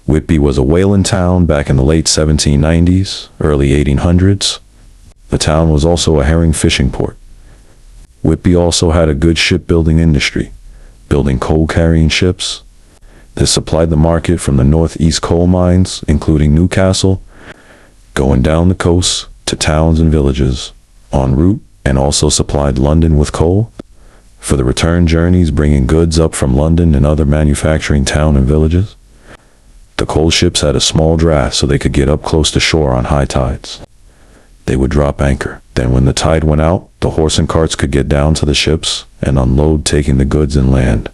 Whitby was a whaling town back in the late 1790s, early 1800s. The town was also a herring fishing port. Whitby also had a good shipbuilding industry, building coal-carrying ships. This supplied the market from the northeast coal mines, including Newcastle, going down the coast to towns and villages en route, and also supplied London with coal for the return journeys, bringing goods up from London and other manufacturing towns and villages. The coal ships had a small draft so they could get up close to shore on high tides. They would drop anchor. Then when the tide went out, the horse and carts could get down to the ships and unload, taking the goods inland.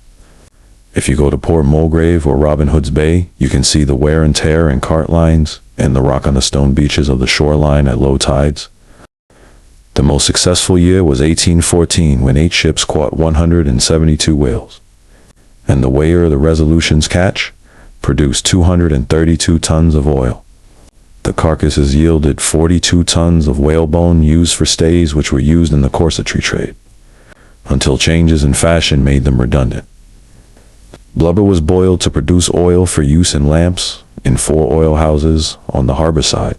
If you go to Port Mulgrave or Robin Hood's Bay, you can see the wear and tear in cart lines and the rock on the stone beaches of the shoreline at low tides. The most successful year was 1814, when 8 ships caught 172 whales. And the whaler, the Resolution's catch, produced 232 tons of oil. The carcasses yielded 42 tons of whalebone used for stays, which were used in the corsetry trade, until changes in fashion made them redundant. Blubber was boiled to produce oil for use in lamps in 4 oil houses on the harbor side.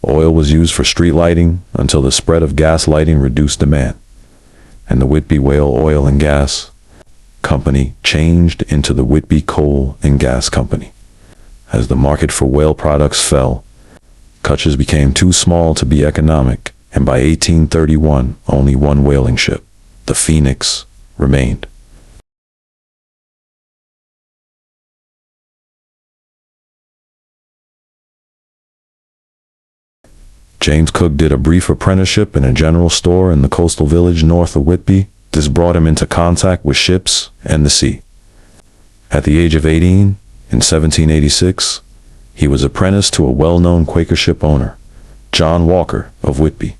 Oil was used for street lighting until the spread of gas lighting reduced demand, and the Whitby Whale Oil and Gas Company changed into the Whitby Coal and Gas Company. As the market for whale products fell, cutches became too small to be economic, and by 1831, only one whaling ship, the Phoenix, remained. James Cook did a brief apprenticeship in a general store in the coastal village north of Whitby. This brought him into contact with ships and the sea. At the age of 18, in 1786, he was apprenticed to a well-known Quaker ship owner, John Walker of Whitby,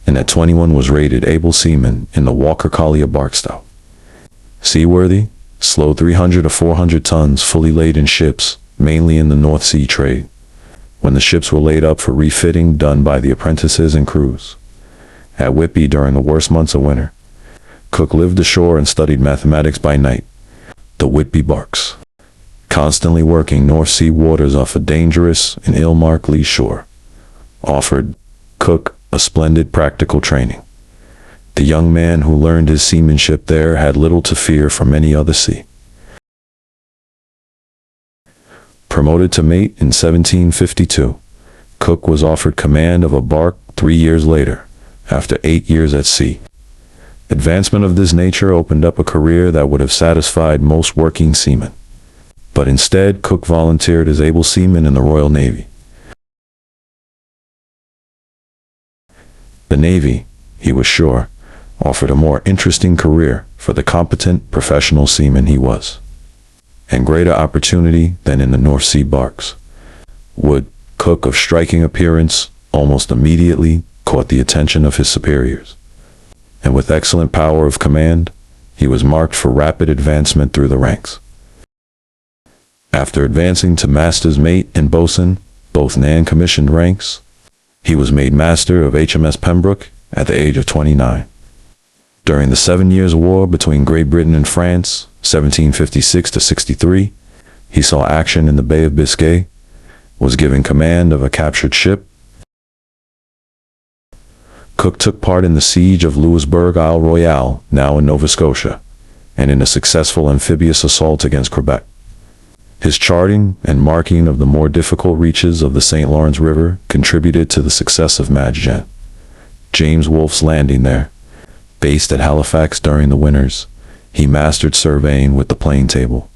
and at 21 was rated able seaman in the Walker Collier barkstout. Seaworthy, slow 300 to 400 tons fully laden ships, mainly in the North Sea trade, when the ships were laid up for refitting done by the apprentices and crews. At Whitby during the worst months of winter, Cook lived ashore and studied mathematics by night. The Whitby barks, constantly working North Sea waters off a dangerous and ill-marked lee shore, offered Cook a splendid practical training. The young man who learned his seamanship there had little to fear from any other sea. Promoted to mate in 1752, Cook was offered command of a bark 3 years later, after 8 years at sea. Advancement of this nature opened up a career that would have satisfied most working seamen. But instead, Cook volunteered as able seaman in the Royal Navy. The Navy, he was sure, offered a more interesting career for the competent professional seaman he was, and greater opportunity than in the North Sea barks. Wood, Cook, of striking appearance, almost immediately caught the attention of his superiors, and with excellent power of command, he was marked for rapid advancement through the ranks. After advancing to master's mate and boatswain, both non-commissioned ranks, he was made master of HMS Pembroke at the age of 29. During the 7 Years' War between Great Britain and France, 1756 to 63, he saw action in the Bay of Biscay, was given command of a captured ship. Cook took part in the siege of Louisbourg Isle Royale, now in Nova Scotia, and in a successful amphibious assault against Quebec. His charting and marking of the more difficult reaches of the St. Lawrence River contributed to the success of Madge James Wolfe's landing there. Based at Halifax during the winters, he mastered surveying with the plane table.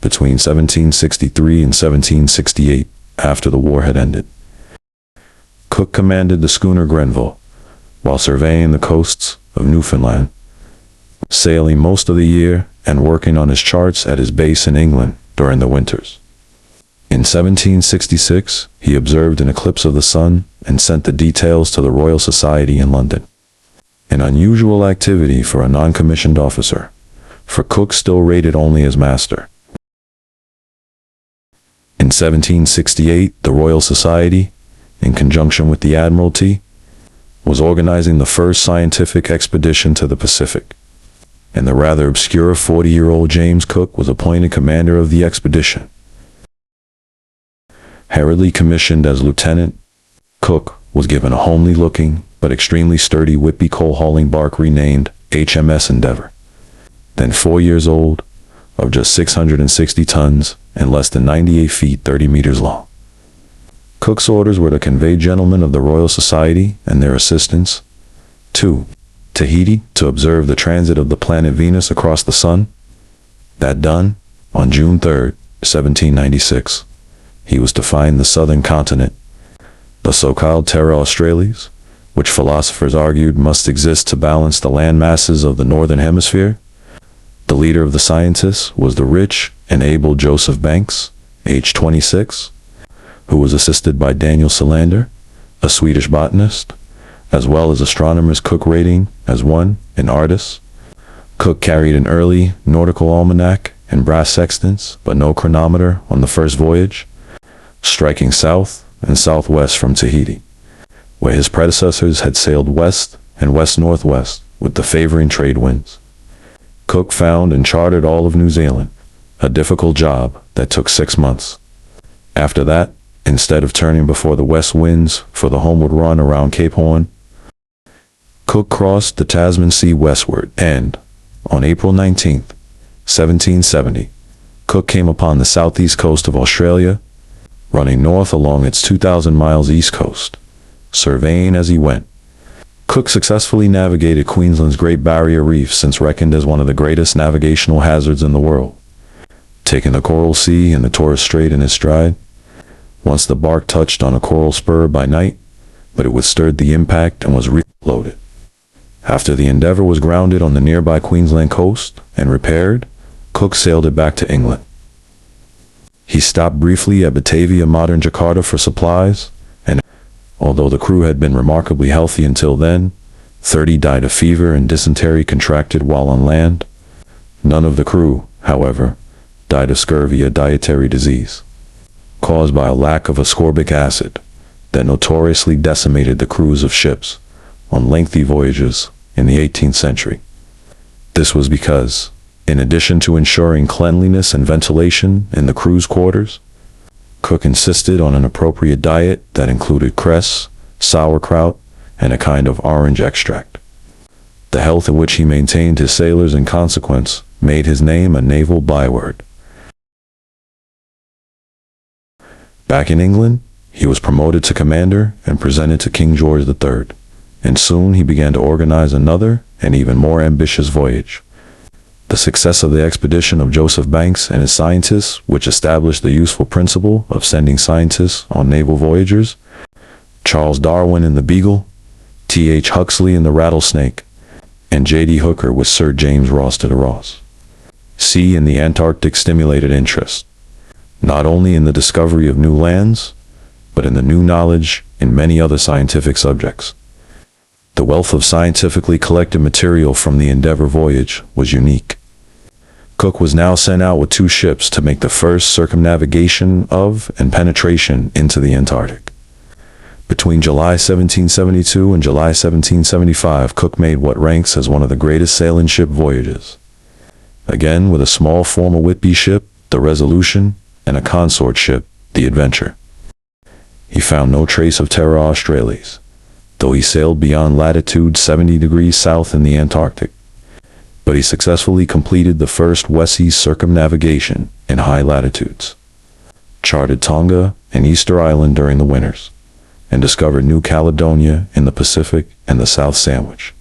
Between 1763 and 1768, after the war had ended, Cook commanded the schooner Grenville, while surveying the coasts of Newfoundland, sailing most of the year and working on his charts at his base in England during the winters. In 1766, he observed an eclipse of the sun and sent the details to the Royal Society in London. An unusual activity for a non-commissioned officer, for Cook still rated only as master. In 1768, the Royal Society, in conjunction with the Admiralty, was organizing the first scientific expedition to the Pacific, and the rather obscure 40-year-old James Cook was appointed commander of the expedition. Hurriedly commissioned as lieutenant, Cook was given a homely-looking but extremely sturdy Whitby coal-hauling bark renamed HMS Endeavour. Then 4 years old, of just 660 tons and less than 98 feet 30 meters long. Cook's orders were to convey gentlemen of the Royal Society and their assistants to Tahiti to observe the transit of the planet Venus across the sun. That done, on June 3rd, 1796, he was to find the southern continent, the so-called Terra Australis, which philosophers argued must exist to balance the land masses of the northern hemisphere. The leader of the scientists was the rich and able Joseph Banks, age 26, who was assisted by Daniel Solander, a Swedish botanist, as well as astronomers Cook rating as one, an artist. Cook carried an early nautical almanac and brass sextants, but no chronometer on the first voyage, striking south and southwest from Tahiti, where his predecessors had sailed west and west-northwest with the favoring trade winds. Cook found and charted all of New Zealand, a difficult job that took 6 months. After that, instead of turning before the west winds for the homeward run around Cape Horn, Cook crossed the Tasman Sea westward, and, on April 19th, 1770, Cook came upon the southeast coast of Australia, running north along its 2,000 miles east coast, surveying as he went. Cook successfully navigated Queensland's Great Barrier Reef, since reckoned as one of the greatest navigational hazards in the world, taking the Coral Sea and the Torres Strait in his stride. Once the bark touched on a coral spur by night, but it withstood the impact and was reloaded. After the Endeavour was grounded on the nearby Queensland coast and repaired, Cook sailed it back to England. He stopped briefly at Batavia, modern Jakarta, for supplies, and although the crew had been remarkably healthy until then, 30 died of fever and dysentery contracted while on land. None of the crew, however, died of scurvy, a dietary disease caused by a lack of ascorbic acid that notoriously decimated the crews of ships on lengthy voyages in the 18th century. This was because, in addition to ensuring cleanliness and ventilation in the crew's quarters, Cook insisted on an appropriate diet that included cress, sauerkraut, and a kind of orange extract. The health in which he maintained his sailors, in consequence, made his name a naval byword. Back in England, he was promoted to commander and presented to King George III, and soon he began to organize another and even more ambitious voyage. The success of the expedition of Joseph Banks and his scientists, which established the useful principle of sending scientists on naval voyagers, Charles Darwin in the Beagle, T.H. Huxley in the Rattlesnake, and J.D. Hooker with Sir James Ross to the Ross Sea in the Antarctic, stimulated interest, not only in the discovery of new lands, but in the new knowledge in many other scientific subjects. The wealth of scientifically collected material from the Endeavour voyage was unique. Cook was now sent out with 2 ships to make the first circumnavigation of and penetration into the Antarctic. Between July 1772 and July 1775, Cook made what ranks as one of the greatest sailing ship voyages. Again, with a small former Whitby ship, the Resolution, and a consort ship, the Adventure. He found no trace of Terra Australis, though he sailed beyond latitude 70 degrees south in the Antarctic. But he successfully completed the first West Sea circumnavigation in high latitudes, charted Tonga and Easter Island during the winters, and discovered New Caledonia in the Pacific and the South Sandwich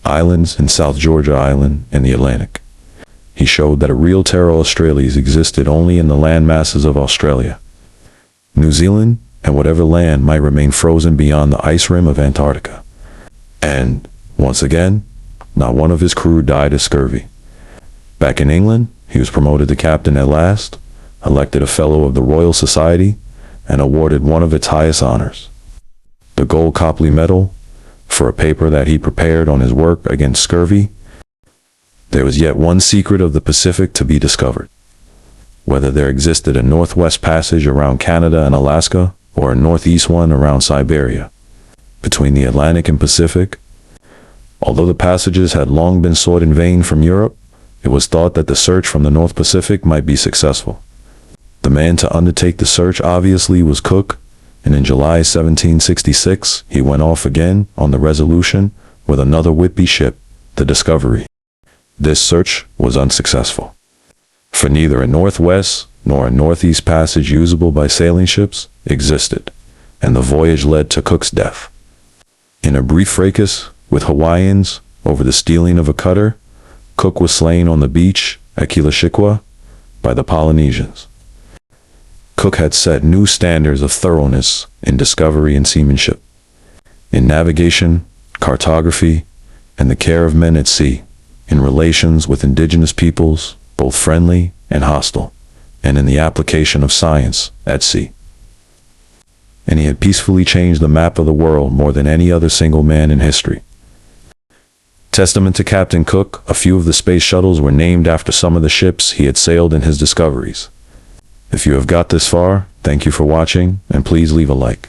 Islands and South Georgia Island in the Atlantic. He showed that a real Terra Australis existed only in the land masses of Australia, New Zealand, and whatever land might remain frozen beyond the ice rim of Antarctica. And, once again, not one of his crew died of scurvy. Back in England, he was promoted to captain at last, elected a Fellow of the Royal Society, and awarded one of its highest honors, the Gold Copley Medal, for a paper that he prepared on his work against scurvy. There was yet one secret of the Pacific to be discovered: whether there existed a northwest passage around Canada and Alaska, or a northeast one around Siberia, between the Atlantic and Pacific. Although the passages had long been sought in vain from Europe, it was thought that the search from the North Pacific might be successful. The man to undertake the search obviously was Cook, and in July 1766 he went off again on the Resolution with another Whitby ship, the Discovery. This search was unsuccessful, for neither a northwest nor a northeast passage usable by sailing ships existed, and the voyage led to Cook's death. In a brief fracas with Hawaiians over the stealing of a cutter, Cook was slain on the beach at Kealakekua by the Polynesians. Cook had set new standards of thoroughness in discovery and seamanship, in navigation, cartography, and the care of men at sea, in relations with indigenous peoples, both friendly and hostile, and in the application of science at sea. And he had peacefully changed the map of the world more than any other single man in history. Testament to Captain Cook, a few of the space shuttles were named after some of the ships he had sailed in his discoveries. If you have got this far, thank you for watching, and please leave a like.